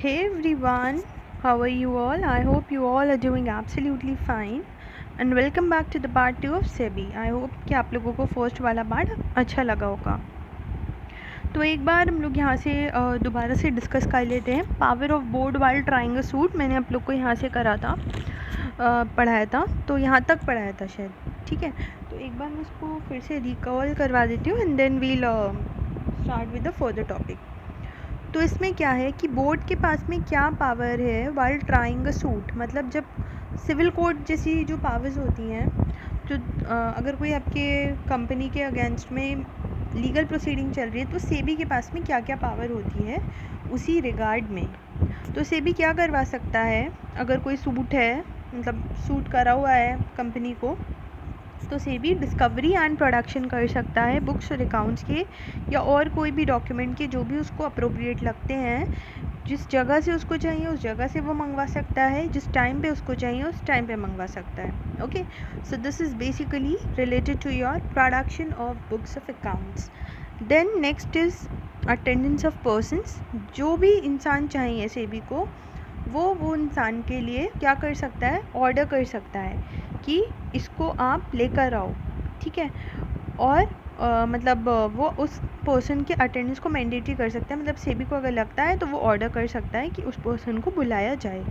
Hey everyone, how are you all? I hope you all are doing absolutely fine and welcome back to the part 2 of SEBI. I hope कि आप लोगों को first वाला part अच्छा लगा होगा। तो एक बार हम लोग यहाँ से दोबारा से डिस्कस कर लेते हैं। Power of board while trying a suit मैंने आप लोग को यहाँ से करा था, पढ़ाया था, तो यहाँ तक पढ़ाया था शायद, ठीक है। तो एक बार मैं इसको फिर से रिकॉल करवा देती हूँ and then we'll start with the further topic. तो इसमें क्या है कि बोर्ड के पास में क्या पावर है वाइल ट्राइंग अ सूट, मतलब जब सिविल कोर्ट जैसी जो पावर्स होती हैं, जो अगर कोई आपके कंपनी के अगेंस्ट में लीगल प्रोसीडिंग चल रही है तो सेबी के पास में क्या क्या पावर होती है उसी रिगार्ड में। तो सेबी क्या करवा सकता है, अगर कोई सूट है, मतलब सूट करा हुआ है कंपनी को, तो सेबी डिस्कवरी एंड प्रोडक्शन कर सकता है बुक्स और अकाउंट्स के या और कोई भी डॉक्यूमेंट के जो भी उसको अप्रोप्रिएट लगते हैं। जिस जगह से उसको चाहिए उस जगह से वो मंगवा सकता है, जिस टाइम पे उसको चाहिए उस टाइम पे मंगवा सकता है। Okay, so this is basically related to your production of books of accounts. Then next is attendance of persons. जो भी इंसान चाहिए सेबी को, वो इंसान के लिए क्या कर सकता है, ऑर्डर कर सकता है कि इसको आप लेकर आओ, ठीक है। और मतलब वो उस पर्सन के अटेंडेंस को मैंडेटरी कर सकता है, मतलब सेबी को अगर लगता है तो वो ऑर्डर कर सकता है कि उस पर्सन को बुलाया जाए।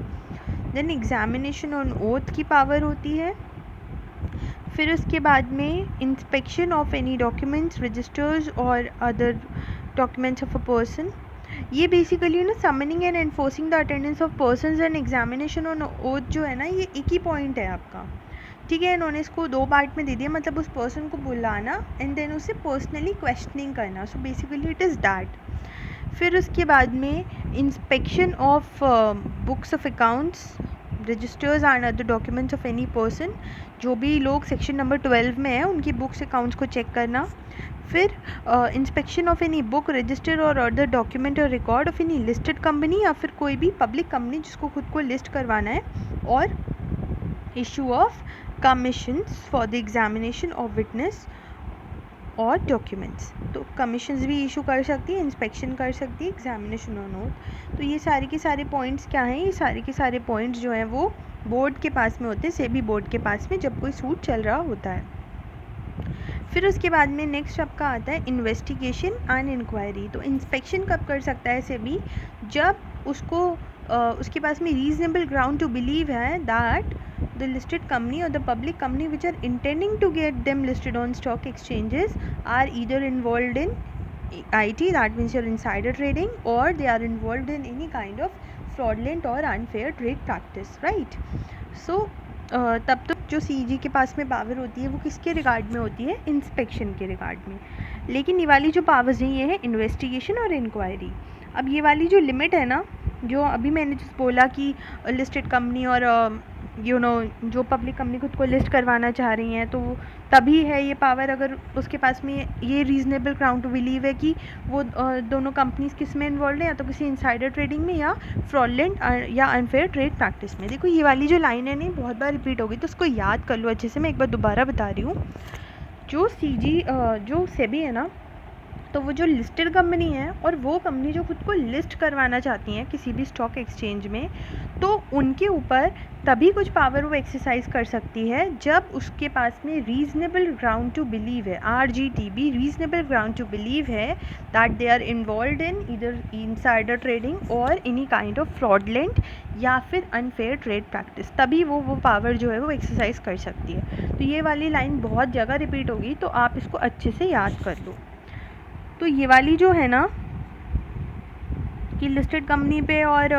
देन एग्जामिनेशन ऑन ओथ की पावर होती है। फिर उसके बाद में inspection of any documents, registers और other documents of a person. ये बेसिकली ना summoning and enforcing the attendance of persons and examination on oath जो है ना, ये एक ही पॉइंट है आपका, ठीक है। इन्होंने इसको दो पार्ट में दे दिया, मतलब उस पर्सन को बुलाना एंड देन उसे पर्सनली क्वेश्चनिंग करना। So basically it is that. फिर उसके बाद में inspection of books of accounts, registers and other documents of any person. जो भी लोग सेक्शन नंबर 12 में है उनकी बुक्स अकाउंट्स को चेक करना। फिर inspection of any book, register और अदर डॉक्यूमेंट और record of any listed company या फिर कोई भी पब्लिक कंपनी जिसको खुद को लिस्ट करवाना है। और issue of commissions for the examination of witness और डॉक्यूमेंट्स। तो कमीशंस भी इशू कर सकती है, इंस्पेक्शन कर सकती है, एग्जामिनेशन और नोट। तो ये सारे के सारे पॉइंट्स क्या हैं, ये सारे के सारे पॉइंट्स जो हैं वो बोर्ड के पास में होते हैं, सेबी बोर्ड के पास में, जब कोई सूट चल रहा होता है। फिर उसके बाद में नेक्स्ट आपका आता है इन्वेस्टिगेशन एंड इंक्वायरी। तो इंस्पेक्शन कब कर सकता है सेबी, जब उसको उसके पास में रीजनेबल ग्राउंड टू बिलीव है that the listed company or the public company which are intending to get them listed on stock exchanges are either involved in IT, that means your insider trading, or they are involved in any kind of fraudulent or unfair trade practice, right? So तब तो जो CG के पास में power होती है वो किसके regard में होती है, इंस्पेक्शन के रिगार्ड में। लेकिन ये वाली जो पावर्स हैं ये है इन्वेस्टिगेशन और इंक्वायरी। अब ये वाली जो लिमिट है ना, जो अभी मैंने जिस बोला कि लिस्टेड कंपनी और जो पब्लिक कंपनी खुद को लिस्ट करवाना चाह रही हैं, तो तभी है ये पावर अगर उसके पास में ये रीज़नेबल ग्राउंड टू बिलीव है कि वो दोनों कंपनीज किस में इन्वॉल्व है, या तो किसी इंसाइडर ट्रेडिंग में या फ्रॉडलेंट या अनफेयर ट्रेड प्रैक्टिस में। देखो ये वाली जो लाइन है नहीं बहुत बार रिपीट होगी, तो उसको याद कर लो अच्छे से। मैं एक बार दोबारा बता रही हूँ। जो जो सेबी है ना, तो वो जो लिस्टेड कंपनी है और वो कंपनी जो खुद को लिस्ट करवाना चाहती हैं किसी भी स्टॉक एक्सचेंज में, तो उनके ऊपर तभी कुछ पावर वो एक्सरसाइज कर सकती है जब उसके पास में रीजनेबल ग्राउंड टू बिलीव है, RGTB, reasonable ground to believe है that they are involve in either insider trading और एनी काइंड ऑफ फ्रॉडलेंट या फिर अनफेयर ट्रेड प्रैक्टिस, तभी वो पावर जो है वो एक्सरसाइज कर सकती है। तो ये वाली लाइन बहुत जगह रिपीट होगी, तो आप इसको अच्छे से याद कर लो। तो ये वाली जो है ना कि लिस्टेड कंपनी पे और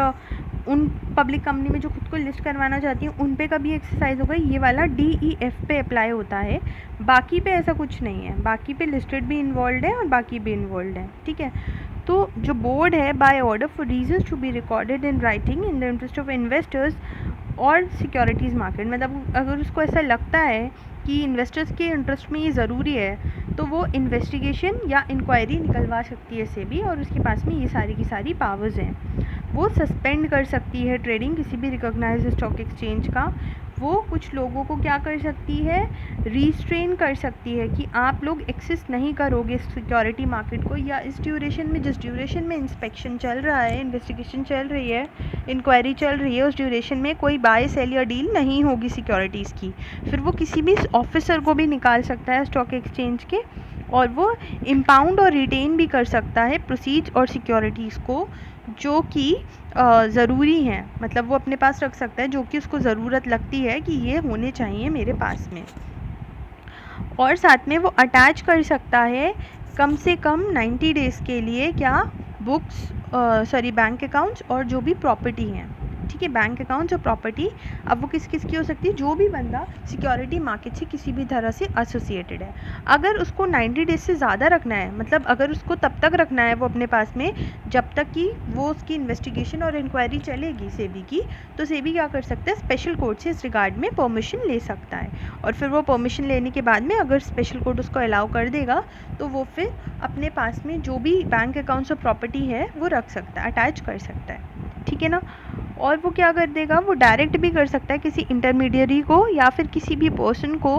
उन पब्लिक कंपनी में जो खुद को लिस्ट करवाना चाहती हैं उन पे कभी एक्सरसाइज होगा, ये वाला DEF पे अप्लाई होता है। बाकी पे ऐसा कुछ नहीं है, बाकी पे लिस्टेड भी इन्वॉल्व है और बाकी भी इन्वॉल्व है, ठीक है। तो जो बोर्ड है by order for reasons to be recorded in writing in the interest of investors और सिक्योरिटीज़ मार्केट, मतलब अगर उसको ऐसा लगता है कि इन्वेस्टर्स के इंटरेस्ट में ये ज़रूरी है तो वो इन्वेस्टिगेशन या इंक्वायरी निकलवा सकती है सेबी, और उसके पास में ये सारी की सारी पावर्स हैं। वो सस्पेंड कर सकती है ट्रेडिंग किसी भी रिकॉग्नाइज्ड स्टॉक एक्सचेंज का, वो कुछ लोगों को क्या कर सकती है, रिस्ट्रेन कर सकती है कि आप लोग एक्सेस नहीं करोगे सिक्योरिटी मार्केट को, या इस ड्यूरेशन में, जिस ड्यूरेशन में इंस्पेक्शन चल रहा है, इन्वेस्टिगेशन चल रही है, इंक्वायरी चल रही है, उस ड्यूरेशन में कोई बाय सेल या डील नहीं होगी सिक्योरिटीज़ की। फिर वो किसी भी ऑफिसर को भी निकाल सकता है स्टॉक एक्सचेंज के, और वो इम्पाउंड और रिटेन भी कर सकता है प्रोसीज और सिक्योरिटीज़ को जो कि ज़रूरी हैं, मतलब वो अपने पास रख सकता है जो कि उसको ज़रूरत लगती है कि ये होने चाहिए मेरे पास में। और साथ में वो अटैच कर सकता है कम से कम 90 डेज़ के लिए क्या, बुक्स, बैंक अकाउंट्स और जो भी प्रॉपर्टी हैं, ठीक है, बैंक अकाउंट्स और प्रॉपर्टी। अब वो किस किस की हो सकती है, जो भी बंदा सिक्योरिटी मार्केट से किसी भी तरह से एसोसिएटेड है। अगर उसको 90 डेज से ज़्यादा रखना है, मतलब अगर उसको तब तक रखना है वो अपने पास में जब तक कि वो उसकी इन्वेस्टिगेशन और इंक्वायरी चलेगी सेबी की, तो सेबी क्या कर सकता है, स्पेशल कोर्ट से इस रिगार्ड में परमिशन ले सकता है। और फिर वो परमिशन लेने के बाद में अगर स्पेशल कोर्ट उसको अलाउ कर देगा तो वो फिर अपने पास में जो भी बैंक अकाउंट्स और प्रॉपर्टी है वो रख सकता है, अटैच कर सकता है, ठीक है ना। और वो क्या कर देगा, वो डायरेक्ट भी कर सकता है किसी इंटरमीडियरी को या फिर किसी भी पर्सन को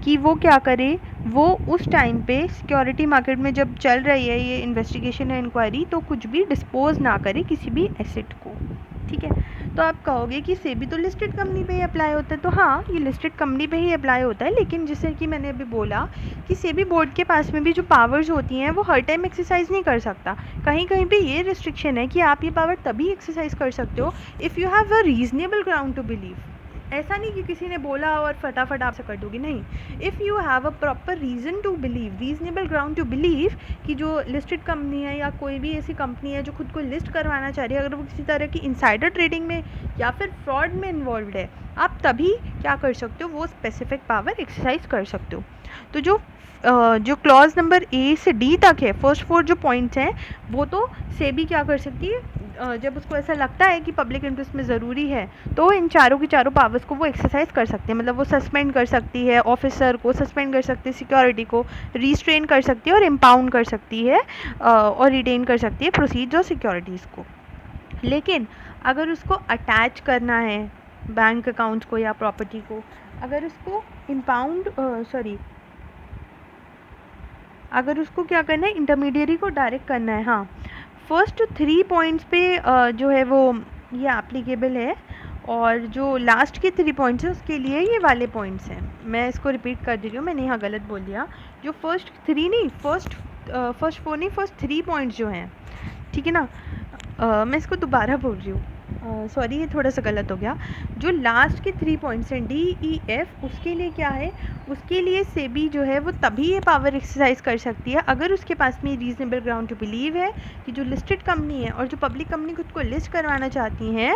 कि वो क्या करे, वो उस टाइम पे सिक्योरिटी मार्केट में जब चल रही है ये इन्वेस्टिगेशन या इंक्वायरी, तो कुछ भी डिस्पोज ना करे किसी भी एसेट को, ठीक है। तो आप कहोगे कि सेबी तो लिस्टेड कंपनी पे ही अप्लाई होता है, तो हाँ, ये लिस्टेड कंपनी पे ही अप्लाई होता है, लेकिन जैसे कि मैंने अभी बोला कि सेबी बोर्ड के पास में भी जो पावर्स होती हैं वो हर टाइम एक्सरसाइज नहीं कर सकता। कहीं कहीं पे ये रिस्ट्रिक्शन है कि आप ये पावर तभी एक्सरसाइज कर सकते हो if you have a reasonable ground to believe. ऐसा नहीं कि किसी ने बोला और फटाफट आपसे कर दोगे, नहीं। If you have a proper reason to believe, reasonable ground to believe कि जो लिस्टेड कंपनी है या कोई भी ऐसी कंपनी है जो खुद को लिस्ट करवाना चाह रही है, अगर वो किसी तरह की इनसाइडर ट्रेडिंग में या फिर फ्रॉड में इन्वॉल्व है, आप तभी क्या कर सकते हो, वो स्पेसिफिक पावर एक्सरसाइज कर सकते हो। तो जो क्लॉज नंबर ए से डी तक है, फर्स्ट 4 जो पॉइंट्स हैं, वो तो सेबी क्या कर सकती है, जब उसको ऐसा लगता है कि पब्लिक इंटरेस्ट में ज़रूरी है तो इन चारों की चारों पावर्स को वो एक्सरसाइज कर सकते हैं। मतलब वो सस्पेंड कर सकती है ऑफिसर को, सस्पेंड कर सकती है सिक्योरिटी को, रिस्ट्रेन कर सकती है और इम्पाउंड कर सकती है और रिटेन कर सकती है प्रोसीड्स और सिक्योरिटीज़ को। लेकिन अगर उसको अटैच करना है बैंक अकाउंट्स को या प्रॉपर्टी को, अगर उसको अगर उसको क्या करना है, इंटरमीडियरी को डायरेक्ट करना है, हाँ, फर्स्ट 3 पॉइंट्स पे जो है वो ये एप्लीकेबल है, और जो लास्ट के 3 पॉइंट्स हैं उसके लिए ये वाले पॉइंट्स हैं। मैं इसको रिपीट कर दे रही हूँ, मैंने यहाँ गलत बोल दिया। जो फर्स्ट 3 नहीं, फर्स्ट 4 नहीं, फर्स्ट 3 पॉइंट्स जो हैं, ठीक है ना, मैं इसको दोबारा बोल रही हूँ, सॉरी, ये थोड़ा सा गलत हो गया। जो लास्ट के 3 पॉइंट्स हैं DEF, उसके लिए क्या है, उसके लिए सेबी जो है वो तभी ये पावर एक्सरसाइज कर सकती है अगर उसके पास में रीजनेबल ग्राउंड टू बिलीव है कि जो लिस्टेड कंपनी है और जो पब्लिक कंपनी खुद को लिस्ट करवाना चाहती हैं,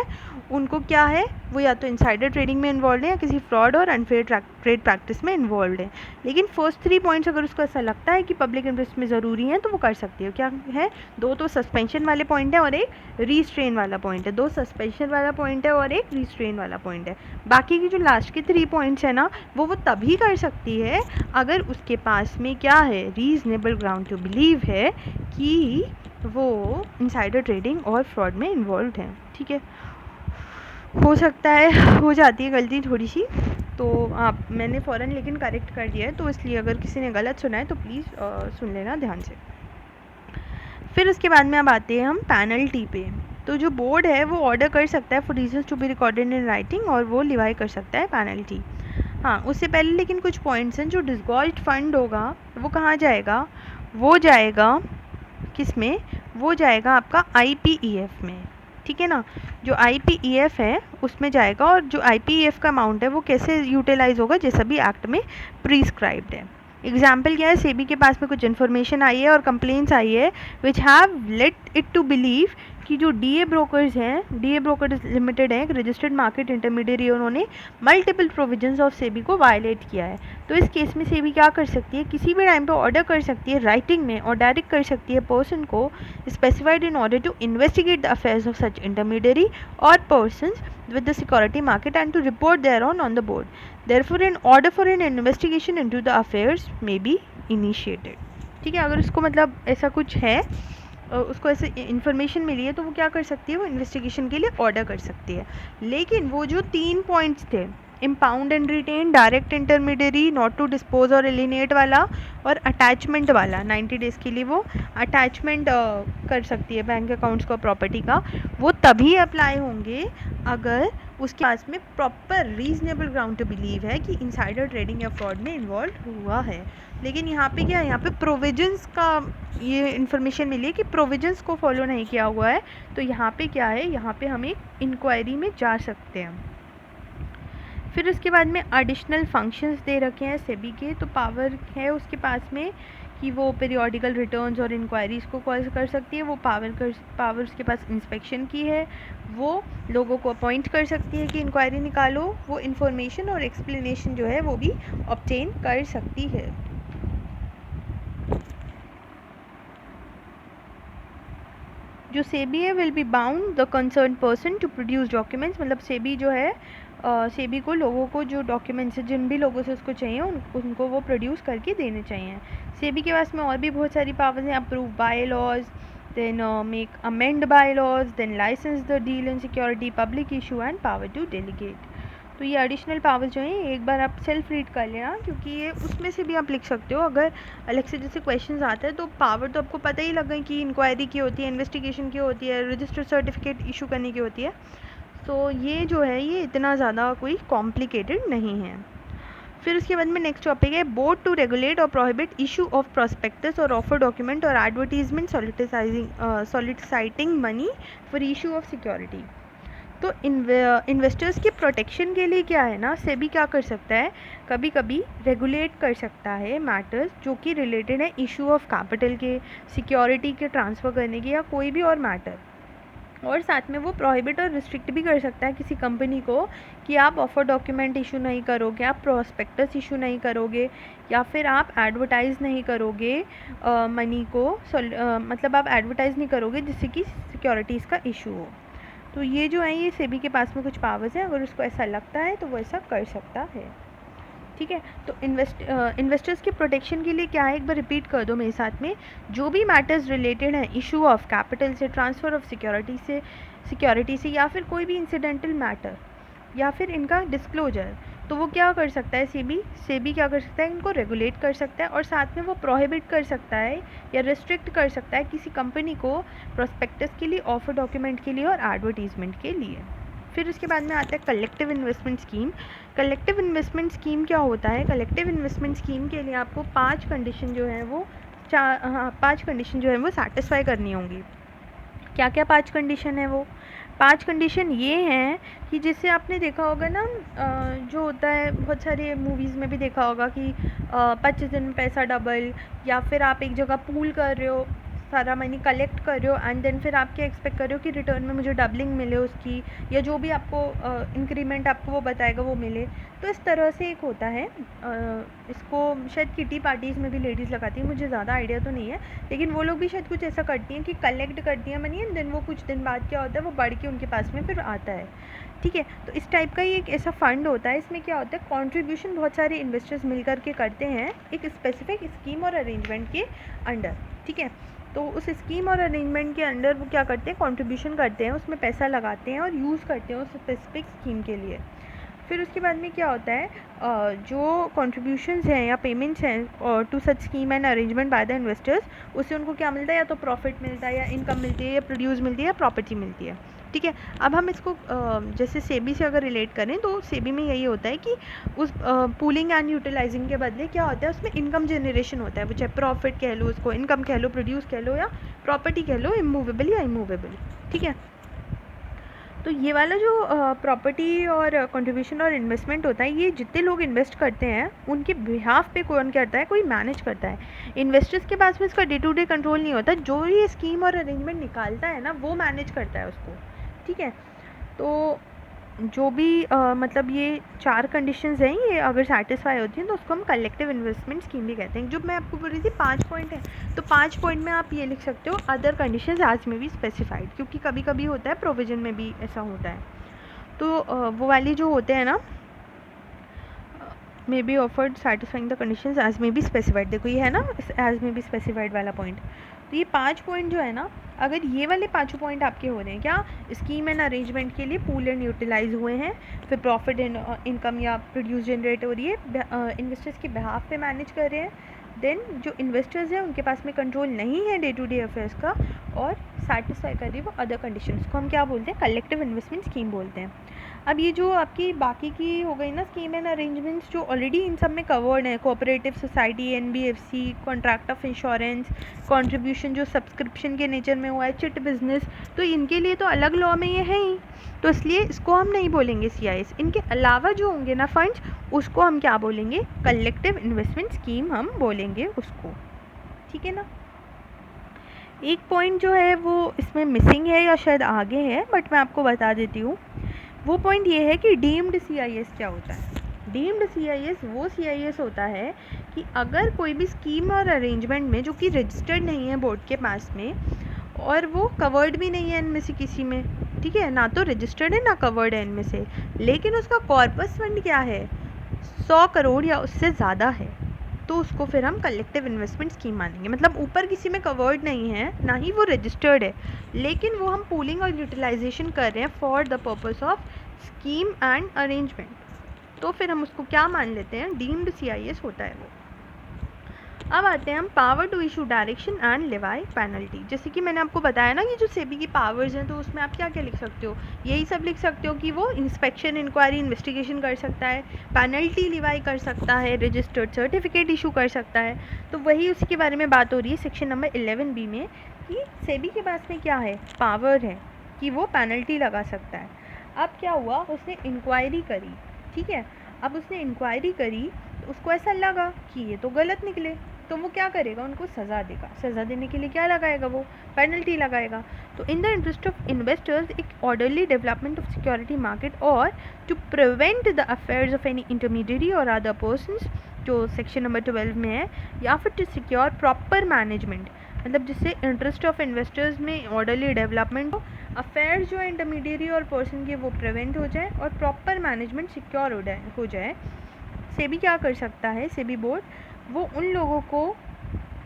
उनको क्या है, वो या तो इनसाइडर ट्रेडिंग में इन्वॉल्व है या किसी फ्रॉड और अनफेयर ट्रेड प्रैक्टिस में इन्वॉल्व है। लेकिन फर्स्ट 3 पॉइंट्स अगर उसको ऐसा लगता है कि पब्लिक इंटरेस्ट में ज़रूरी है तो वो कर सकती है। क्या है, 2 तो सस्पेंशन वाले पॉइंट है और एक रीस्ट्रेन वाला पॉइंट है, 2 सस्पेंशन वाला पॉइंट है और एक रीस्ट्रेन वाला पॉइंट है। बाकी की जो लास्ट के 3 पॉइंट्स है ना, वो तभी कर सकती है अगर उसके पास में क्या है, रीजनेबल ग्राउंड टू बिलीव है कि वो इनसाइडर ट्रेडिंग और फ्रॉड में इन्वॉल्व है, ठीक है। हो सकता है हो जाती है गलती थोड़ी सी, तो मैंने फ़ौरन लेकिन करेक्ट कर दिया है, तो इसलिए अगर किसी ने गलत सुना है तो प्लीज़ सुन लेना ध्यान से। फिर उसके बाद में अब आते हैं हम पेनल्टी पे। तो जो बोर्ड है वो ऑर्डर कर सकता है for reasons to be recorded in writing, और वो लिवाई कर सकता है पेनल्टी। हाँ, उससे पहले लेकिन कुछ पॉइंट्स हैं। जो डिसगॉल्ज्ड फंड होगा वो कहाँ जाएगा, वो जाएगा किस में, वो जाएगा आपका IPEF में, ठीक है ना। जो IPEF है उसमें जाएगा, और जो IPEF का अमाउंट है वो कैसे यूटिलाइज होगा, जैसा भी एक्ट में प्रिस्क्राइब्ड है। एग्जाम्पल क्या है, सेबी के पास में कुछ इन्फॉर्मेशन आई है और कंप्लेंट्स आई है which have let it to believe कि जो DA ब्रोकर्स हैं, DA ब्रोकर्स लिमिटेड है, एक रजिस्टर्ड मार्केट इंटरमीडियरी, उन्होंने मल्टीपल प्रोविजंस ऑफ सेबी को वायलेट किया है। तो इस केस में सेबी क्या कर सकती है, किसी भी टाइम पे ऑर्डर कर सकती है राइटिंग में, और डायरेक्ट कर सकती है पर्सन को specified in order to investigate the affairs of such intermediary और persons with the security market and to report thereon on the board. Therefore, an order for an investigation into the affairs may be initiated. ठीक है, अगर उसको मतलब ऐसा कुछ है, उसको ऐसे इन्फॉर्मेशन मिली है, तो वो क्या कर सकती है, वो इन्वेस्टिगेशन के लिए ऑर्डर कर सकती है। लेकिन वो जो 3 पॉइंट्स थे, impound and retain, direct intermediary, not to dispose और एलिनेट वाला, और अटैचमेंट वाला 90 डेज़ के लिए वो अटैचमेंट कर सकती है बैंक अकाउंट्स को प्रॉपर्टी का, वो तभी अप्लाई होंगे अगर उसके पास में proper reasonable ground to believe है कि इनसाइडर ट्रेडिंग या फ्रॉड में इन्वॉल्व हुआ है। लेकिन यहाँ पे क्या है, यहाँ पे प्रोविजंस का ये इन्फॉर्मेशन मिली है कि प्रोविजंस को फॉलो नहीं किया हुआ है, तो यहाँ पे क्या है, यहाँ पे हम एक इंक्वायरी में जा सकते हैं। फिर उसके बाद में एडिशनल फंक्शंस दे रखे हैं सेबी के, तो पावर है उसके पास में कि वो पीरियोडिकल रिटर्न्स और इंक्वायरीज़ को कॉल कर सकती है, वो पावर उसके पास इंस्पेक्शन की है, वो लोगों को अपॉइंट कर सकती है कि इंक्वायरी निकालो, वो इन्फॉर्मेशन और एक्सप्लेनेशन जो है वो भी ऑब्टेन कर सकती है। जो सेबी है will be bound the concern person to produce documents, मतलब सेबी जो है सेबी को लोगों को जो डॉक्यूमेंट्स है, जिन भी लोगों से उसको चाहिए उनको वो प्रोड्यूस करके देने चाहिए। सेबी के पास में और भी बहुत सारी पावर्स हैं, approve bylaws, then make amend bylaws, then licence the deal in security, public issue and power to delegate. तो ये एडिशनल पावर्स जो हैं एक बार आप सेल्फ रीड कर लेना, क्योंकि ये उसमें से भी आप लिख सकते हो। अगर अलग से जैसे क्वेश्चंस आते हैं तो पावर तो आपको पता ही लग गई कि इंक्वायरी की होती है, इन्वेस्टिगेशन की होती है, रजिस्टर्ड सर्टिफिकेट इशू करने की होती है। तो ये जो है ये इतना ज़्यादा कोई कॉम्प्लिकेटेड नहीं है। फिर उसके बाद में नेक्स्ट टॉपिक है बोर्ड टू रेगुलेट और प्रोहिबिट इशू ऑफ प्रोस्पेक्टस और ऑफर डॉक्यूमेंट और advertisement soliciting money for issue of security. तो इन्वेस्टर्स की प्रोटेक्शन के लिए क्या है ना, सेबी क्या कर सकता है, कभी कभी रेगुलेट कर सकता है मैटर्स जो कि रिलेटेड है इशू ऑफ कैपिटल के, सिक्योरिटी के ट्रांसफ़र करने के, या कोई भी और मैटर। और साथ में वो प्रोहिबिट और रिस्ट्रिक्ट भी कर सकता है किसी कंपनी को कि आप ऑफर डॉक्यूमेंट इशू नहीं करोगे, आप प्रोस्पेक्टस इशू नहीं करोगे, या फिर आप एडवर्टाइज़ नहीं करोगे मनी को, मतलब आप एडवर्टाइज़ नहीं करोगे जिससे कि सिक्योरिटीज़ का इशू हो। तो ये जो है ये सेबी के पास में कुछ पावर्स हैं, अगर उसको ऐसा लगता है तो वो ऐसा कर सकता है। ठीक है, तो इन्वेस्टर्स के प्रोटेक्शन के लिए क्या है, एक बार रिपीट कर दो मेरे साथ में, जो भी मैटर्स रिलेटेड हैं इशू ऑफ कैपिटल से, ट्रांसफ़र ऑफ सिक्योरिटी से, या फिर कोई भी इंसिडेंटल मैटर, या फिर इनका डिस्क्लोजर, तो वो क्या कर सकता है, सेबी क्या कर सकता है, इनको रेगुलेट कर सकता है, और साथ में वो प्रोहिबिट कर सकता है या रिस्ट्रिक्ट कर सकता है किसी कंपनी को प्रोस्पेक्टस के लिए, ऑफर डॉक्यूमेंट के लिए और एडवर्टीजमेंट के लिए। फिर उसके बाद में आता है collective investment scheme. Collective investment scheme क्या होता है, कलेक्टिव इन्वेस्टमेंट स्कीम के लिए आपको 5 कंडीशन जो है वो 5 कंडीशन जो है वो सेटिस्फाई करनी होंगी। क्या क्या 5 कंडीशन है वो, 5 कंडीशन ये हैं कि जैसे आपने देखा होगा ना, जो होता है बहुत सारे मूवीज़ में भी देखा होगा कि 25 दिन में पैसा डबल, या फिर आप एक जगह पूल कर रहे हो, सारा मनी कलेक्ट कर रहे हो, एंड देन फिर आप क्या एक्सपेक्ट कर रहे हो कि रिटर्न में मुझे डबलिंग मिले उसकी, या जो भी आपको इंक्रीमेंट आपको वो बताएगा वो मिले। तो इस तरह से एक होता है, इसको शायद किटी पार्टीज़ में भी लेडीज़ लगाती हैं, मुझे ज़्यादा आइडिया तो नहीं है, लेकिन वो लोग भी शायद कुछ ऐसा करती हैं कि कलेक्ट करती हैं मनी, एंड देन वो कुछ दिन बाद क्या होता है वो बढ़ के उनके पास में फिर आता है। ठीक है, तो इस टाइप का ही एक ऐसा फ़ंड होता है, इसमें क्या होता है कॉन्ट्रीब्यूशन बहुत सारे इन्वेस्टर्स मिल करके करते हैं एक स्पेसिफिक स्कीम और अरेंजमेंट के अंडर। ठीक है, तो उस स्कीम और अरेंजमेंट के अंडर वो क्या करते हैं, कंट्रीब्यूशन करते हैं, उसमें पैसा लगाते हैं और यूज़ करते हैं उस स्पेसिफिक स्कीम के लिए। फिर उसके बाद में क्या होता है, जो कंट्रीब्यूशंस हैं या पेमेंट्स हैं to such scheme and arrangement by the investors, उससे उनको क्या मिलता है, या तो प्रॉफिट मिलता है, या इनकम मिलती है, या प्रोड्यूस मिलती है, या प्रॉपर्टी मिलती है। ठीक है, अब हम इसको जैसे सेबी से अगर रिलेट करें तो सेबी में यही होता है कि उस पूलिंग एंड यूटिलाइजिंग के बदले क्या होता है, उसमें इनकम जनरेशन होता है, वो चाहे प्रॉफिट कह लो, उसको इनकम कह लो, प्रोड्यूस कह लो, या प्रॉपर्टी कह लो, इमूवेबल या इमूवेबल। ठीक है, तो ये वाला जो प्रॉपर्टी और कंट्रीब्यूशन और इन्वेस्टमेंट होता है, ये जितने लोग इन्वेस्ट करते हैं उनके बिहाफ पे कौन करता है, कोई मैनेज करता है। इन्वेस्टर्स के पास में इसका डे टू डे कंट्रोल नहीं होता, जो ये स्कीम और अरेंजमेंट निकालता है ना वो मैनेज करता है उसको। ठीक है, तो जो भी मतलब ये 4 कंडीशंस हैं, ये अगर सेटिस्फाई होती हैं तो उसको हम कलेक्टिव इन्वेस्टमेंट स्कीम भी कहते हैं। जो मैं आपको बोल रही थी 5 पॉइंट है, तो 5 पॉइंट में आप ये लिख सकते हो अदर कंडीशंस एज में भी स्पेसिफाइड, क्योंकि कभी कभी होता है प्रोविजन में भी ऐसा होता है। तो वो वाली जो होते हैं ना, may be offered satisfying the conditions as may be specified, देखो ये है ना एज में बी स्पेसिफाइड वाला पॉइंट। तो ये 5 पॉइंट जो है ना, अगर ये वाले 5 पॉइंट आपके हो रहे हैं क्या, स्कीम एंड अरेंजमेंट के लिए पूल एंड यूटिलाइज हुए हैं, फिर प्रॉफिट एंड इनकम या प्रोड्यूस जनरेट हो रही है, इन्वेस्टर्स के बिहाफ पे मैनेज कर रहे हैं, देन जो इन्वेस्टर्स हैं उनके पास में कंट्रोल नहीं है डे टू डे अफेयर्स का, और सेटिस्फाई कर रही है वो अदर कंडीशंस को हम क्या बोलते हैं, कलेक्टिव इन्वेस्टमेंट स्कीम बोलते हैं। अब ये जो आपकी बाकी की हो गई ना स्कीम एंड अरेंजमेंट्स, जो ऑलरेडी इन सब में कवर्ड है, cooperative society, NBFC, contract of insurance, contribution जो सब्सक्रिप्शन के नेचर में हुआ है, चिट बिजनेस, तो इनके लिए तो अलग लॉ में ये है ही, तो इसलिए इसको हम नहीं बोलेंगे सीआईएस। इनके अलावा जो होंगे ना फंड्स, उसको हम क्या बोलेंगे, कलेक्टिव इन्वेस्टमेंट स्कीम हम बोलेंगे उसको, ठीक है ना। एक पॉइंट जो है वो इसमें मिसिंग है या शायद आगे है, बट मैं आपको बता देती हूँ। वो पॉइंट ये है कि डीम्ड सीआईएस क्या होता है। डीम्ड सीआईएस वो सीआईएस होता है कि अगर कोई भी स्कीम और अरेंजमेंट में जो कि रजिस्टर्ड नहीं है बोर्ड के पास में, और वो कवर्ड भी नहीं है इनमें से किसी में, ठीक है, ना तो रजिस्टर्ड है ना कवर्ड है इनमें से, लेकिन उसका कॉर्पस फंड क्या है, 100 करोड़ या उससे ज़्यादा है, तो उसको फिर हम कलेक्टिव इन्वेस्टमेंट स्कीम मानेंगे। मतलब ऊपर किसी में कवर्ड नहीं है, ना ही वो रजिस्टर्ड है, लेकिन वो हम पूलिंग और यूटिलाइजेशन कर रहे हैं for the purpose of scheme and arrangement, तो फिर हम उसको क्या मान लेते हैं, डीम्ड सीआईएस होता है वो। अब आते हैं हम power to issue direction and levy penalty. जैसे कि मैंने आपको बताया ना, ये जो सेबी की पावर्स हैं, तो उसमें आप क्या क्या लिख सकते हो, यही सब लिख सकते हो कि वो इंस्पेक्शन, इंक्वायरी, इन्वेस्टिगेशन कर सकता है, पेनल्टी लिवाई कर सकता है, रजिस्टर्ड सर्टिफिकेट इशू कर सकता है। तो वही उसके बारे में बात हो रही है सेक्शन नंबर 11B में, कि सेबी के पास में क्या है, पावर है कि वो पेनल्टी लगा सकता है। अब क्या हुआ, उसने इंक्वायरी करी, ठीक है, अब उसने इंक्वायरी करी तो उसको ऐसा लगा कि ये तो गलत निकले, तो वो क्या करेगा, उनको सज़ा देगा। सज़ा देने के लिए क्या लगाएगा, वो पेनल्टी लगाएगा। तो in the interest of investors, एक orderly development of security market, or to prevent the affairs of any intermediary or other persons, जो सेक्शन नंबर 12 में है, या फिर टू सिक्योर प्रॉपर मैनेजमेंट, मतलब जिससे इंटरेस्ट ऑफ इन्वेस्टर्स में ऑर्डरली डेवलपमेंट हो, अफेयर्स जो इंटरमीडिएरी और पर्सन के वो प्रिवेंट हो जाए, और प्रॉपर मैनेजमेंट सिक्योर हो जाए। सेबी क्या कर सकता है, सेबी बोर्ड वो उन लोगों को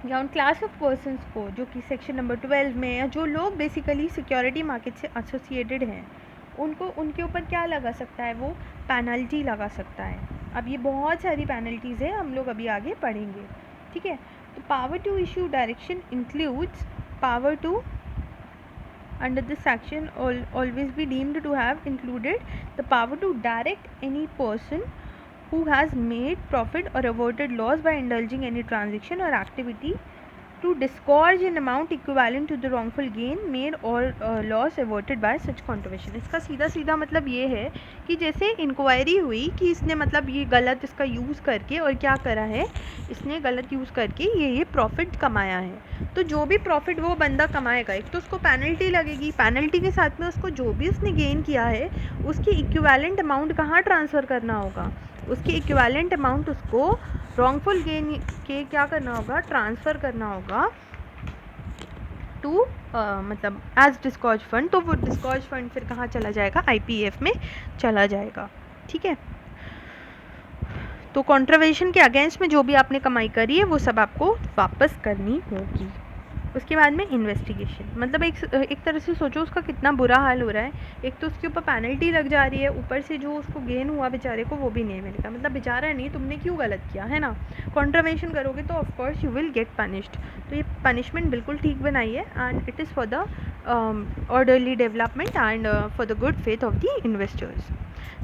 या उन क्लास ऑफ पर्सन्स को जो कि सेक्शन नंबर 12 में, या जो लोग बेसिकली सिक्योरिटी मार्केट से एसोसिएटेड हैं, उनको उनके ऊपर क्या लगा सकता है, वो पेनल्टी लगा सकता है। अब ये बहुत सारी पेनल्टीज़ है, हम लोग अभी आगे पढ़ेंगे, ठीक है। तो power to issue direction includes power to under this section always be deemed to have included the power to direct any person who has made profit or averted loss by indulging any transaction or activity to disgorge an amount equivalent to the wrongful gain made or loss averted by such contribution। इसका सीधा सीधा मतलब ये है कि जैसे inquiry हुई कि इसने मतलब ये गलत इसका यूज़ करके, और क्या करा है, इसने गलत यूज़ करके ये प्रॉफिट कमाया है, तो जो भी प्रॉफिट वो बंदा कमाएगा, एक तो उसको पेनल्टी लगेगी, पेनल्टी के साथ में उसको जो भी उसने गेन किया है उसकी इक्विवेलेंट अमाउंट कहाँ ट्रांसफ़र करना होगा, उसकी इक्विवेलेंट अमाउंट उसको रॉन्गफुल गेन के क्या करना होगा, ट्रांसफ़र करना होगा टू मतलब एज डिस्गॉर्ज फंड। तो वो डिस्गॉर्ज फंड फिर कहाँ चला जाएगा, आईपीएफ में चला जाएगा, ठीक है। तो कॉन्ट्रवेशन के अगेंस्ट में जो भी आपने कमाई करी है वो सब आपको वापस करनी होगी। उसके बाद में इन्वेस्टिगेशन, मतलब एक तरह से सोचो उसका कितना बुरा हाल हो रहा है, एक तो उसके ऊपर पेनल्टी लग जा रही है, ऊपर से जो उसको गेन हुआ बेचारे को वो भी नहीं मिलेगा, मतलब बेचारा नहीं, तुमने क्यों गलत किया है ना, कॉन्ट्रवेशन करोगे तो of course you will get punished. तो ये पनिशमेंट बिल्कुल ठीक बनाई है, and it is for the orderly development and for the good faith of the investors.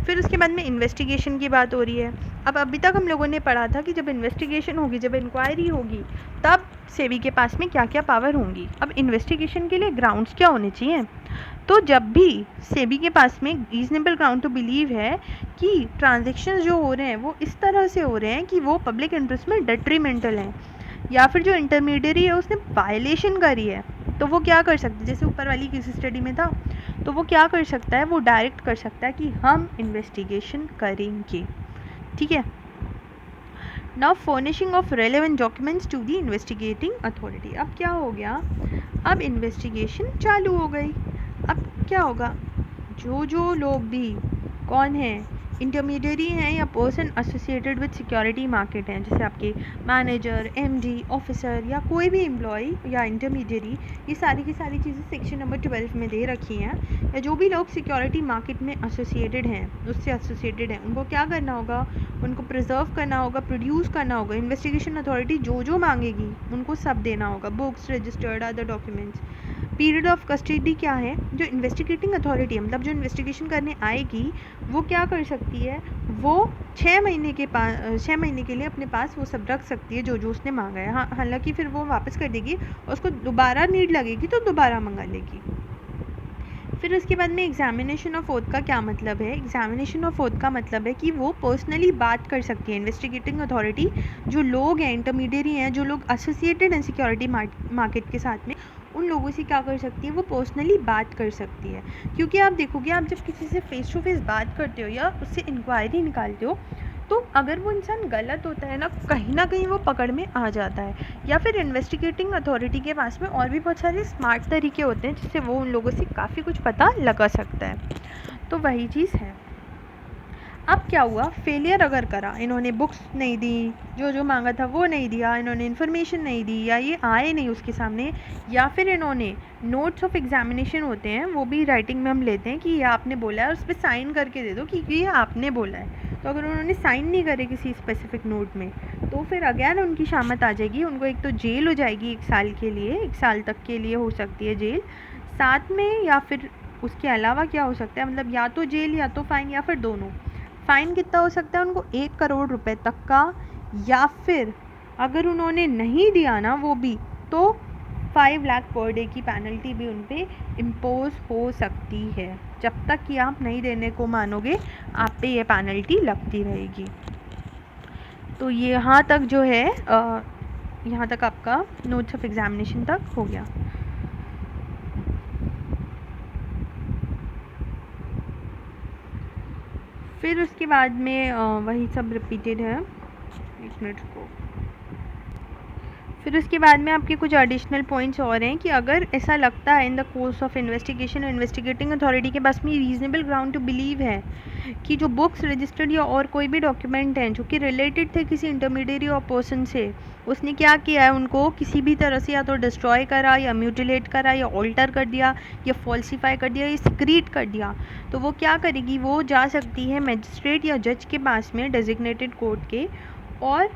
फिर उसके बाद में इन्वेस्टिगेशन की बात हो रही है। अब अभी तक हम लोगों ने पढ़ा था कि जब इन्वेस्टिगेशन होगी, जब इंक्वायरी होगी, तब सेबी के पास में क्या क्या पावर होंगी। अब इन्वेस्टिगेशन के लिए ग्राउंड्स क्या होने चाहिए, तो जब भी सेबी के पास में रीजनेबल ग्राउंड टू बिलीव है कि ट्रांजेक्शन्स जो हो रहे हैं वो इस तरह से हो रहे हैं कि वो पब्लिक इंटरेस्ट में डेट्रीमेंटल हैं, या फिर जो इंटरमीडिएरी है उसने वायलेशन करी है, तो वो क्या कर सकते हैं, जैसे ऊपर वाली केस स्टडी में था, तो वो क्या कर सकता है, वो डायरेक्ट कर सकता है कि हम इन्वेस्टिगेशन करेंगे, ठीक है। Now furnishing of relevant documents to the investigating authority. अब क्या हो गया, अब इन्वेस्टिगेशन चालू हो गई। अब क्या होगा, जो लोग भी कौन है, इंटरमीडियरी हैं या person associated with security market हैं, जैसे आपके मैनेजर, एमडी, ऑफिसर या कोई भी एम्प्लॉय या इंटरमीडियरी, ये सारी की सारी चीज़ें सेक्शन नंबर 12 में दे रखी हैं। या जो भी लोग सिक्योरिटी मार्केट में एसोसिएटेड हैं, उससे एसोसिएटेड हैं, उनको क्या करना होगा, उनको प्रिजर्व करना होगा, प्रोड्यूस करना होगा। इन्वेस्टिगेशन अथॉरिटी जो जो मांगेगी उनको सब देना होगा, books, registered, other documents. Period of custody क्या है, जो इन्वेस्टिगेटिंग अथॉरिटी है, मतलब जो इन्वेस्टिगेशन करने आएगी, वो क्या कर सकती है, वो 6 महीने के लिए अपने पास वो सब रख सकती है जो जो उसने मांगा है। हाँ, हालांकि फिर वो वापस कर देगी और उसको दोबारा नीड लगेगी तो दोबारा मंगा लेगी। फिर उसके बाद में एग्जामिनेशन ऑफ ओथ का क्या मतलब है। एग्जामिनेशन ऑफ ओथ का मतलब है कि वो पर्सनली बात कर सकती है। इन्वेस्टिगेटिंग अथॉरिटी जो लोग हैं, इंटरमीडियरी हैं, जो लोग एसोसिएटेड हैं सिक्योरिटी मार्केट के साथ में, उन लोगों से क्या कर सकती है, वो पर्सनली बात कर सकती है। क्योंकि आप देखोगे, आप जब किसी से फेस टू फेस बात करते हो या उससे इंक्वायरी निकालते हो, तो अगर वो इंसान गलत होता है ना कहीं वो पकड़ में आ जाता है। या फिर इन्वेस्टिगेटिंग अथॉरिटी के पास में और भी बहुत सारे स्मार्ट तरीके होते हैं जिससे वो उन लोगों से काफ़ी कुछ पता लगा सकता है। तो वही चीज़ है। अब क्या हुआ, फेलियर अगर करा, इन्होंने बुक्स नहीं दी, जो जो मांगा था वो नहीं दिया, इन्होंने इन्फॉर्मेशन नहीं दी, या ये आए नहीं उसके सामने, या फिर इन्होंने नोट्स ऑफ एग्जामिनेशन होते हैं वो भी राइटिंग में हम लेते हैं कि ये आपने बोला है और उस पर साइन करके दे दो कि ये आपने बोला है। तो अगर उन्होंने साइन नहीं करे किसी स्पेसिफिक नोट में, तो फिर अगेन उनकी शामत आ जाएगी। उनको एक तो जेल हो जाएगी 1 साल के लिए, 1 साल तक के लिए हो सकती है जेल, साथ में या फिर उसके अलावा क्या हो सकता है, मतलब या तो जेल या तो फाइन या फिर दोनों। फ़ाइन कितना हो सकता है उनको, 1 करोड़ रुपए तक का, या फिर अगर उन्होंने नहीं दिया ना वो भी, तो 5 लाख पर डे की पेनल्टी भी उन पर इम्पोज हो सकती है। जब तक कि आप नहीं देने को मानोगे, आप पे ये पेनल्टी लगती रहेगी। तो ये यहाँ तक जो है, यहाँ तक आपका नोट्स ऑफ एग्जामिनेशन तक हो गया। फिर उसके बाद में वही सब रिपीटेड है। 1 मिनट को। फिर उसके बाद में आपके कुछ एडिशनल पॉइंट्स और हैं कि अगर ऐसा लगता है in the course of investigation, investigating authority के पास में रीजनेबल ग्राउंड टू बिलीव है कि जो बुक्स, रजिस्टर्ड या और कोई भी डॉक्यूमेंट हैं जो कि रिलेटेड थे किसी इंटरमीडियरी और पर्सन से, उसने क्या किया है, उनको किसी भी तरह से या तो डिस्ट्रॉय करा या म्यूटिलेट करा या ऑल्टर कर दिया या फॉल्सीफाई कर दिया या सिक्रीट कर दिया, तो वो क्या करेगी, वो जा सकती है मजिस्ट्रेट या जज के पास में, डेजिग्नेटेड कोर्ट के, और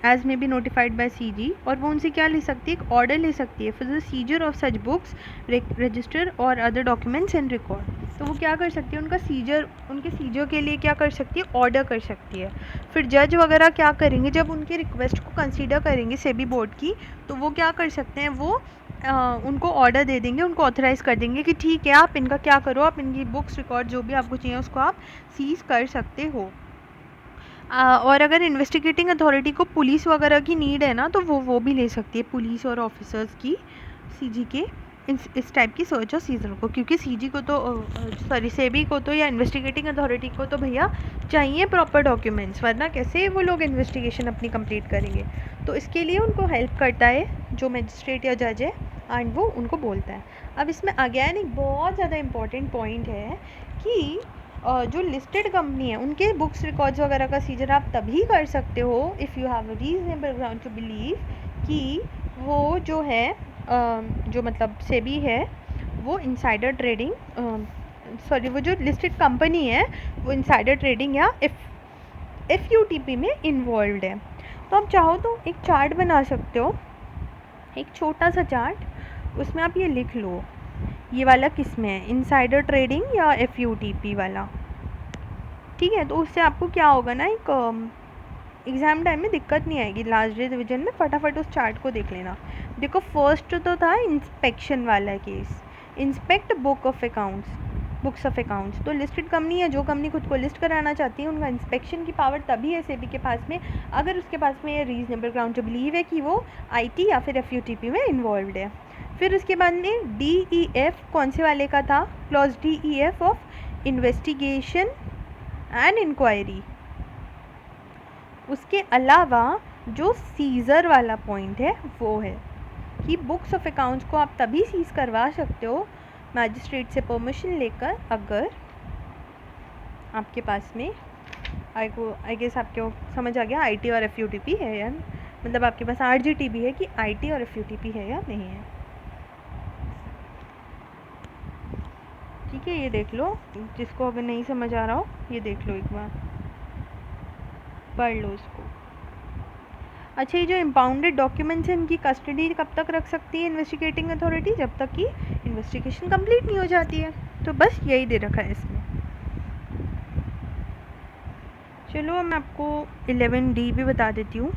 as may be notified by CG, और वो उनसे क्या ले सकती है, एक ऑर्डर ले सकती है for the seizure of such books, register और अदर डॉक्यूमेंट्स एंड रिकॉर्ड। तो वो क्या कर सकती है, उनके सीजर के लिए क्या कर सकती है, ऑर्डर कर सकती है। फिर जज वगैरह क्या करेंगे, जब उनकी रिक्वेस्ट को कंसीडर करेंगे सेबी बोर्ड की, तो वो क्या कर सकते हैं, वो उनको ऑर्डर दे देंगे, उनको ऑथराइज़ कर देंगे कि ठीक है, आप इनका क्या करो, आप इनकी बुक्स, रिकॉर्ड जो भी आपको चाहिए उसको आप सीज़ कर सकते हो। और अगर इन्वेस्टिगेटिंग अथॉरिटी को पुलिस वगैरह की नीड है ना, तो वो भी ले सकती है, पुलिस और ऑफिसर्स की, सीजी के इस टाइप की सर्च और सीजर को, क्योंकि सीजी को तो सेबी को तो या इन्वेस्टिगेटिंग अथॉरिटी को तो भैया चाहिए प्रॉपर डॉक्यूमेंट्स, वरना कैसे वो लोग इन्वेस्टिगेशन अपनी कंप्लीट करेंगे। तो इसके लिए उनको हेल्प करता है जो मजिस्ट्रेट या जज है, एंड वो उनको बोलता है। अब इसमें अगेन एक बहुत ज़्यादा इम्पॉर्टेंट पॉइंट है कि जो लिस्टेड कंपनी है उनके बुक्स, रिकॉर्ड्स वगैरह का सीजर आप तभी कर सकते हो if you have a reasonable ground to believe कि वो जो है, जो मतलब सेबी है, वो इनसाइडर ट्रेडिंग, वो जो लिस्टेड कंपनी है वो इनसाइडर ट्रेडिंग या FUTP में इन्वॉल्व है। तो आप चाहो तो एक चार्ट बना सकते हो, एक छोटा सा चार्ट, उसमें आप ये लिख लो ये वाला किस में है, इनसाइडर ट्रेडिंग या FUTP वाला, ठीक है। तो उससे आपको क्या होगा ना, एक एग्ज़ाम टाइम में दिक्कत नहीं आएगी, लास्ट डे रिविजन में फटाफट उस चार्ट को देख लेना। देखो फर्स्ट तो था इंस्पेक्शन वाला case, inspect books of accounts. तो लिस्टेड कंपनी है, जो कंपनी खुद को लिस्ट कराना चाहती है, उनका इंस्पेक्शन की पावर तभी है सेबी के पास में अगर उसके पास में ये रीजनेबल ग्राउंड टू बिलीव है कि वो IT या फिर FUTP में इन्वॉल्व है। फिर उसके बाद में DEF कौन से वाले का था, clause DEF of investigation and inquiry. उसके अलावा जो सीज़र वाला पॉइंट है वो है कि बुक्स ऑफ अकाउंट्स को आप तभी सीज़ करवा सकते हो मैजिस्ट्रेट से परमिशन लेकर, अगर आपके पास में आई गेस आपको समझ आ गया आईटी और एफयूटीपी है या मतलब आपके पास आरजीटीबी है कि आईटी और एफयूटीपी है या नहीं है। ठीक है, ये देख लो, जिसको अगर नहीं समझ आ रहा हो ये देख लो, एक बार पढ़ लो इसको। अच्छा, ये जो इम्पाउंडेड डॉक्यूमेंट्स हैं इनकी कस्टडी कब तक रख सकती है इन्वेस्टिगेटिंग अथॉरिटी? जब तक कि इन्वेस्टिगेशन कंप्लीट नहीं हो जाती है। तो बस यही दे रखा है इसमें। चलो मैं आपको 11D भी बता देती हूँ,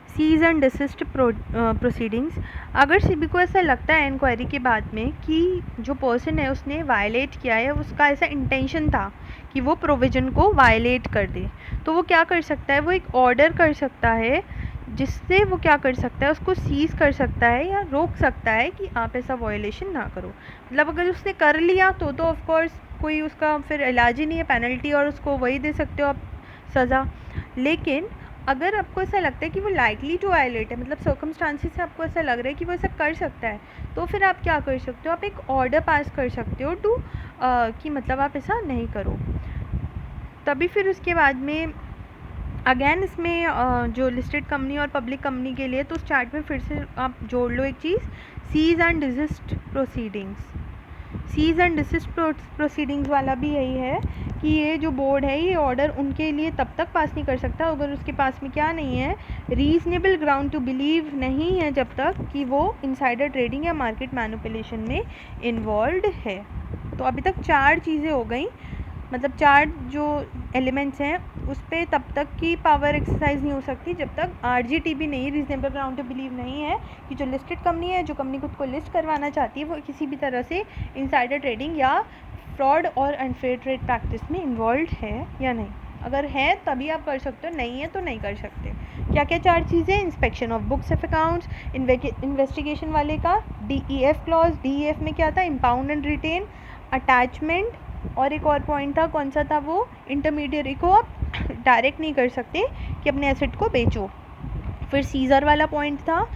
सीज एंड डिसिस्ट प्रोसीडिंग्स। अगर सीबी को ऐसा लगता है इंक्वायरी के बाद में कि जो पर्सन है उसने वायलेट किया है, उसका ऐसा इंटेंशन था कि वो प्रोविज़न को वायलेट कर दे, तो वो क्या कर सकता है, वो एक ऑर्डर कर सकता है जिससे वो क्या कर सकता है, उसको सीज़ कर सकता है या रोक सकता है कि आप ऐसा वायलेशन ना करो। मतलब अगर उसने कर लिया तो ऑफकोर्स कोई उसका फिर इलाज ही नहीं है, पेनल्टी, और उसको वही दे सकते हो आप, सज़ा। लेकिन अगर आपको ऐसा लगता है कि वो लाइकली टू वायलेट है, मतलब सर्कमस्टांसिस से आपको ऐसा लग रहा है कि वो ऐसा कर सकता है, तो फिर आप क्या कर सकते हो, आप एक ऑर्डर पास कर सकते हो टू कि मतलब आप ऐसा नहीं करो। तभी फिर उसके बाद में अगेन इसमें जो लिस्टेड कंपनी और पब्लिक कंपनी के लिए, तो उस चार्ट में फिर से आप जोड़ लो एक चीज़, cease and desist proceedings. Cease and desist proceedings वाला भी यही है कि ये जो बोर्ड है ये ऑर्डर उनके लिए तब तक पास नहीं कर सकता अगर उसके पास में क्या नहीं है, रीजनेबल ग्राउंड टू बिलीव नहीं है, जब तक कि वो इनसाइडर ट्रेडिंग या मार्केट मैनिपुलेशन में इन्वॉल्व है। तो अभी तक 4 चीज़ें हो गई, मतलब 4 जो एलिमेंट्स हैं उस पर तब तक की पावर एक्सरसाइज नहीं हो सकती जब तक आरजीटीबी नहीं, रीजनेबल ग्राउंड टू बिलीव नहीं है कि जो लिस्टेड कंपनी है, जो कंपनी खुद को लिस्ट करवाना चाहती है, वो किसी भी तरह से इनसाइडर ट्रेडिंग या फ्रॉड और अनफेयर ट्रेड प्रैक्टिस में इन्वॉल्व है या नहीं। अगर है तभी आप कर सकते हो, नहीं है तो नहीं कर सकते। क्या क्या 4 चीज़ें? Inspection of books of accounts, investigation वाले का DEF क्लॉज, DEF में क्या था, इम्पाउंड एंड रिटेन, अटैचमेंट, और एक और पॉइंट था, कौन सा था वो, इंटरमीडियरी को आप डायरेक्ट नहीं कर सकते कि अपने एसेट को बेचो। फिर सीज़र वाला पॉइंट था,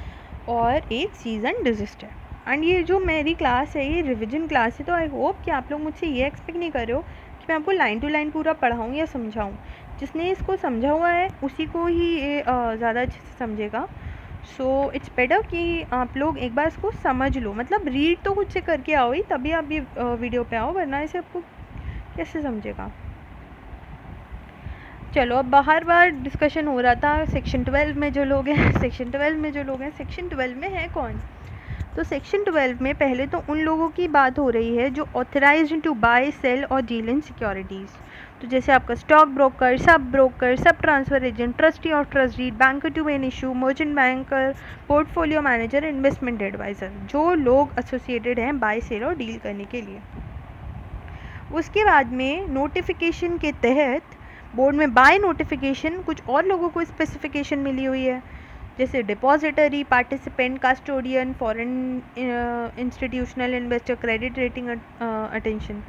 और एक सीज एंड डिसिस्ट है। एंड ये जो मेरी क्लास है ये रिवीजन क्लास है, तो आई होप कि आप लोग मुझसे ये एक्सपेक्ट नहीं कर रहे हो कि मैं आपको लाइन टू लाइन पूरा पढ़ाऊँ या समझाऊँ। जिसने इसको समझा हुआ है उसी को ही ये ज़्यादा अच्छे से समझेगा। सो इट्स बेटर कि आप लोग एक बार इसको समझ लो, मतलब रीड तो खुद से करके आओ ही, तभी आप ये वीडियो पे आओ, वरना इसे आपको कैसे समझेगा। चलो, अब बार डिस्कशन हो रहा था सेक्शन 12 में जो लोग हैं सेक्शन 12 में है कौन? तो सेक्शन 12 में पहले तो उन लोगों की बात हो रही है जो ऑथराइज्ड टू बाय, सेल और डील इन सिक्योरिटीज़। तो जैसे आपका stock broker, sub transfer agent, trustee of trust deed, banker to main issue, merchant banker, portfolio manager, investment adviser, जो लोग एसोसिएटेड हैं बाय, सेल और डील करने के लिए। उसके बाद में नोटिफिकेशन के तहत बोर्ड में बाय नोटिफिकेशन कुछ और लोगों को स्पेसिफिकेशन मिली हुई है, जैसे depository, participant, custodian, foreign institutional investor, credit rating attention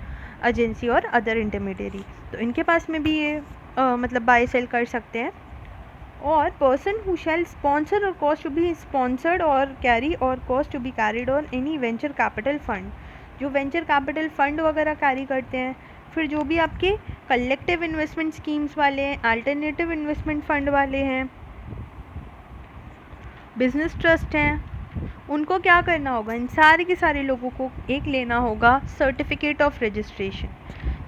agency और अदर इंटरमीडियरी। तो इनके पास में भी ये मतलब बाय सेल कर सकते हैं। और पर्सन हु शैल स्पॉन्सर और कॉस्ट टू बी स्पॉन्सर्ड और कैरी और cause to be carried on any venture capital fund, जो वेंचर कैपिटल फंड वगैरह कैरी करते हैं। फिर जो भी आपके कलेक्टिव इन्वेस्टमेंट स्कीम्स वाले हैं, अल्टरनेटिव इन्वेस्टमेंट फंड वाले हैं, बिजनेस ट्रस्ट हैं, उनको क्या करना होगा, इन सारे के सारे लोगों को एक लेना होगा सर्टिफिकेट ऑफ रजिस्ट्रेशन।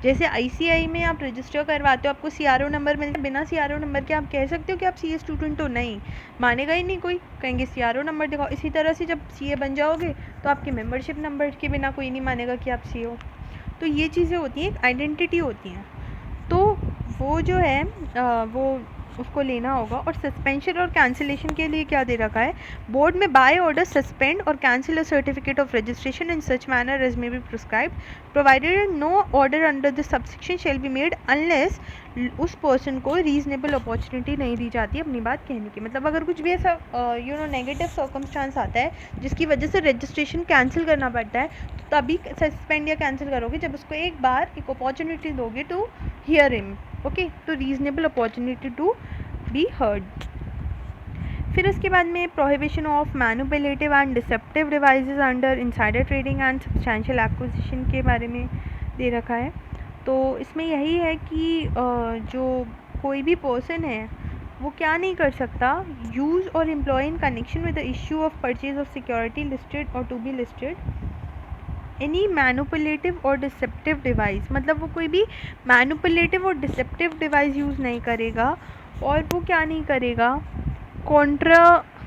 जैसे ICI में आप रजिस्टर करवाते हो, आपको CRO नंबर मिलता है, बिना CRO नंबर के आप कह सकते हो कि आप CA स्टूडेंट हो? नहीं, मानेगा ही नहीं कोई, कहेंगे CRO नंबर दिखाओ। इसी तरह से जब CA बन जाओगे तो आपके मेंबरशिप नंबर के बिना कोई नहीं मानेगा कि आप CA हो। तो ये चीज़ें होती हैं, एक आइडेंटिटी होती हैं। तो वो जो है वो उसको लेना होगा। और सस्पेंशन और कैंसिलेशन के लिए क्या दे रखा है, बोर्ड में बाय ऑर्डर सस्पेंड और cancel a certificate of registration in such manner as may be prescribed provided no order under the subsection shall be made unless उस पर्सन को रीजनेबल अपॉर्चुनिटी नहीं दी जाती अपनी बात कहने की। मतलब अगर कुछ भी ऐसा नेगेटिव सर्कमस्टांस आता है जिसकी वजह से रजिस्ट्रेशन कैंसिल करना पड़ता है, तो तभी सस्पेंड या कैंसिल करोगे जब उसको एक बार एक अपॉर्चुनिटी दोगे टू हियर हिम, ओके, तो reasonable opportunity to be heard. फिर उसके बाद में prohibition of manipulative and deceptive devices under insider trading and substantial acquisition के बारे में दे रखा है। तो इसमें यही है कि जो कोई भी पर्सन है वो क्या नहीं कर सकता, use or employ in connection with the issue of purchase of security listed or to be listed any manipulative or deceptive device, मतलब वो कोई भी manipulative or deceptive device use नहीं करेगा, और वो क्या नहीं करेगा,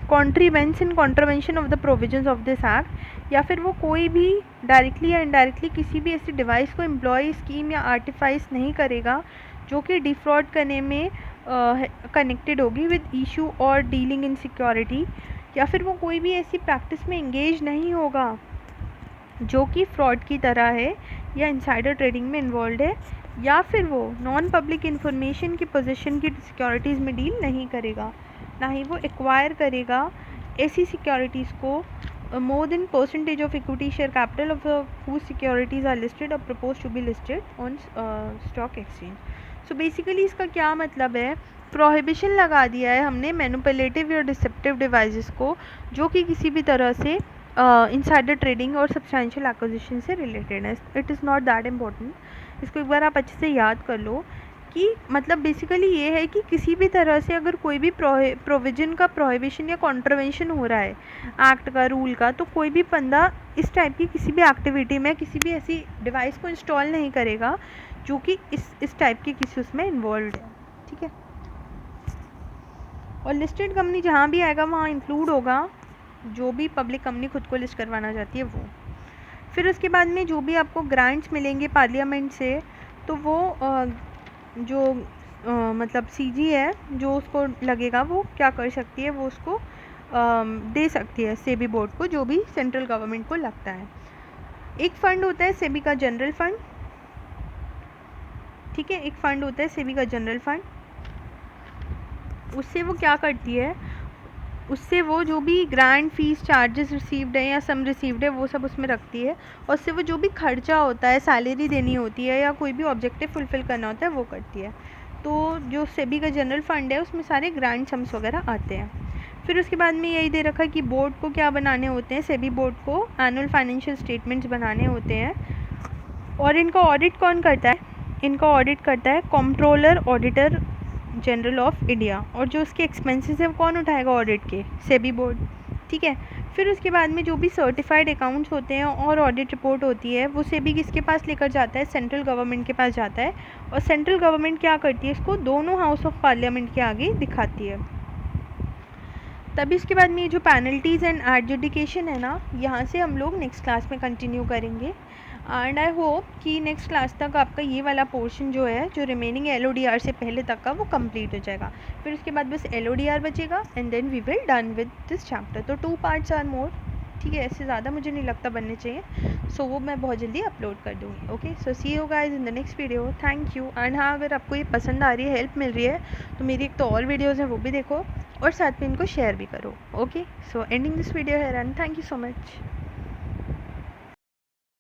contrivance in contravention of the provisions of this act, या फिर वो कोई भी डायरेक्टली या इनडायरेक्टली किसी भी ऐसी डिवाइस को एम्प्लॉय, स्कीम या आर्टिफाइस नहीं करेगा जो कि डिफ्रॉड करने में कनेक्टेड होगी विद इशू और डीलिंग इन सिक्योरिटी, या फिर वो कोई भी ऐसी प्रैक्टिस में इंगेज नहीं होगा जो कि फ्रॉड की तरह है या इनसाइडर ट्रेडिंग में इन्वॉल्व है, या फिर वो नॉन पब्लिक इन्फॉर्मेशन की पोजीशन की सिक्योरिटीज़ में डील नहीं करेगा, ना ही वो एक्वायर करेगा ऐसी सिक्योरिटीज़ को more than percentage of equity share capital of whose securities are listed or propose to be listed on stock exchange. So basically इसका क्या मतलब है, प्रोहिबिशन लगा दिया है हमने मैनिपुलेटिव या डिसेप्टिव डिवाइसेस को जो कि किसी भी तरह से इनसाइडर ट्रेडिंग और सब्सटेंशियल एक्विजिशन से रिलेटेड है। It is not that important, इसको एक बार आप अच्छे से याद कर लो कि मतलब बेसिकली ये है कि किसी भी तरह से अगर कोई भी प्रोविजन का प्रोहिबिशन या कॉन्ट्रवेंशन हो रहा है एक्ट का, रूल का, तो कोई भी बंदा इस टाइप की किसी भी एक्टिविटी में किसी भी ऐसी डिवाइस को इंस्टॉल नहीं करेगा जो कि इस टाइप की किसी उसमें इन्वॉल्व है, ठीक है। और लिस्टेड कंपनी जहाँ भी आएगा वहाँ इंक्लूड होगा जो भी पब्लिक कंपनी खुद को लिस्ट करवाना चाहती है वो। फिर उसके बाद में जो भी आपको ग्रांट्स मिलेंगे पार्लियामेंट से, तो वो जो मतलब सीजी है जो उसको लगेगा वो क्या कर सकती है, वो उसको दे सकती है सेबी बोर्ड को, जो भी सेंट्रल गवर्नमेंट को लगता है। एक फ़ंड होता है सेबी का जनरल फंड, ठीक है, एक फ़ंड होता है सेबी का जनरल फंड। उससे वो क्या करती है, उससे वो जो भी ग्रांट फीस चार्जेस रिसीव्ड है या सम रिसीव्ड है वो सब उसमें रखती है, और उससे वो जो भी खर्चा होता है, सैलरी देनी होती है या कोई भी ऑब्जेक्टिव फुलफ़िल करना होता है वो करती है। तो जो सेबी का जनरल फंड है उसमें सारे ग्रांट सम्स वगैरह आते हैं। फिर उसके बाद में यही दे रखा है कि बोर्ड को क्या बनाने होते हैं, सेबी बोर्ड को एनुअल फाइनेंशियल स्टेटमेंट्स बनाने होते हैं। और इनका ऑडिट कौन करता है, इनका ऑडिट करता है controller auditor general of India, और जो उसके एक्सपेंसेस है वो कौन उठाएगा ऑडिट के, सेबी बोर्ड, ठीक है। फिर उसके बाद में जो भी सर्टिफाइड अकाउंट्स होते हैं और ऑडिट रिपोर्ट होती है वो सेबी किसके पास लेकर जाता है, सेंट्रल गवर्नमेंट के पास जाता है, और सेंट्रल गवर्नमेंट क्या करती है, इसको दोनों हाउस ऑफ पार्लियामेंट के आगे दिखाती है। तभी इसके बाद में ये जो पेनल्टीज़ एंड एडजुडिकेशन है ना, यहाँ से हम लोग नेक्स्ट क्लास में कंटिन्यू करेंगे। एंड आई होप कि नेक्स्ट क्लास तक आपका ये वाला पोर्शन जो है, जो रिमेनिंग LODR से पहले तक का, वो कंप्लीट हो जाएगा। फिर उसके बाद बस LODR बचेगा and then we will done with this chapter. तो 2 पार्ट्स आर मोर, ठीक है, ऐसे ज़्यादा मुझे नहीं लगता बनने चाहिए। सो वो मैं बहुत जल्दी अपलोड कर दूँगी। Okay, so see you guys in the next video. Thank you. And हाँ, अगर आपको ये पसंद आ रही है, हेल्प मिल रही है, तो मेरी एक तो और वीडियोज़ हैं वो भी देखो और साथ में इनको शेयर भी करो। Okay, so ending this video है and thank you so much.